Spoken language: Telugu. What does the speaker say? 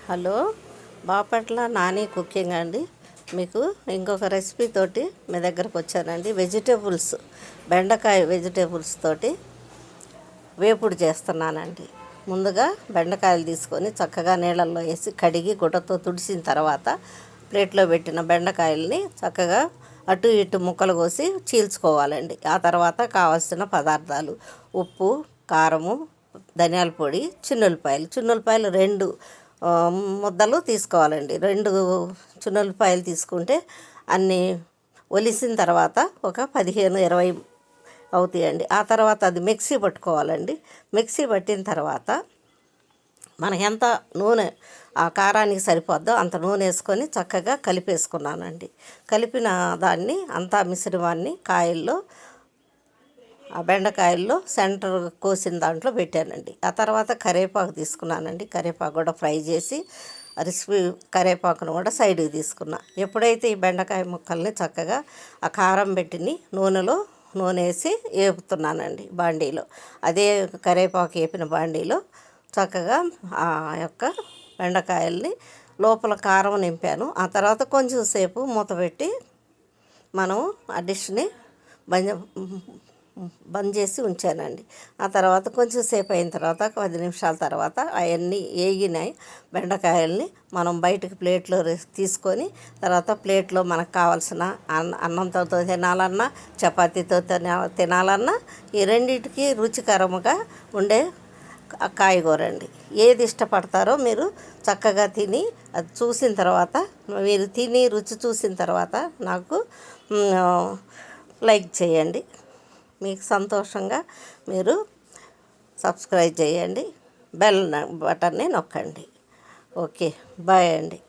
హలో, బాపట్ల నాని కుకింగ్ అండి. మీకు ఇంకొక రెసిపీ తోటి మీ దగ్గరకు వచ్చానండి. బెండకాయ వెజిటేబుల్స్ తోటి వేపుడు చేస్తున్నానండి. ముందుగా బెండకాయలు తీసుకొని చక్కగా నీళ్ళల్లో వేసి కడిగి గుడ్డతో తుడిసిన తర్వాత ప్లేట్లో పెట్టిన బెండకాయల్ని చక్కగా అటు ఇటు ముక్కలు కోసి చీల్చుకోవాలండి. ఆ తర్వాత కావాల్సిన పదార్థాలు ఉప్పు, కారము, ధనియాల పొడి, చిన్నులపాయలు 2 ముద్దలు తీసుకోవాలండి. 2 చిన్నులపాయలు తీసుకుంటే అన్నీ ఒలిసిన తర్వాత ఒక 15-20 అవుతాయండి. ఆ తర్వాత అది మిక్సీ పట్టుకోవాలండి. మిక్సీ పట్టిన తర్వాత మనకి ఎంత నూనె ఆ కారానికి సరిపోద్దో అంత నూనె వేసుకొని చక్కగా కలిపేసుకున్నానండి. కలిపిన దాన్ని అంతా మిశ్రమాన్ని ఆ బెండకాయల్లో సెంటర్ కోసిన దాంట్లో పెట్టానండి. ఆ తర్వాత కరివేపాకు తీసుకున్నానండి. కరివేపాకు కూడా ఫ్రై చేసి కరివేపాకును కూడా సైడ్కి తీసుకున్నా. ఎప్పుడైతే ఈ బెండకాయ ముక్కల్ని చక్కగా ఆ కారం పెట్టిని నూనె వేసి వేపుతున్నానండి బాండీలో. అదే కరివేపాకు వేపిన బాండీలో చక్కగా ఆ యొక్క బెండకాయల్ని లోపల కారం నింపాను. ఆ తర్వాత కొంచెం సేపు మూత పెట్టి మనం ఆ డిష్ని బంద్ చేసి ఉంచానండి. ఆ తర్వాత కొంచెం సేపు అయిన తర్వాత 10 నిమిషాల తర్వాత అవన్నీ వేగినాయి. బెండకాయల్ని మనం బయటకు ప్లేట్లో తీసుకొని తర్వాత ప్లేట్లో మనకు కావాల్సిన అన్నంతో తినాలన్నా చపాతీతో తినాలన్నా ఈ రెండింటికి రుచికరముగా ఉండే కాయగూర అండి. ఏది ఇష్టపడతారో మీరు చక్కగా తిని అది చూసిన తర్వాత మీరు తిని రుచి చూసిన తర్వాత నాకు లైక్ చేయండి. మీకు సంతోషంగా మీరు సబ్స్క్రైబ్ చేయండి, బెల్ బటన్ని నొక్కండి. ఓకే, బాయ్ అండి.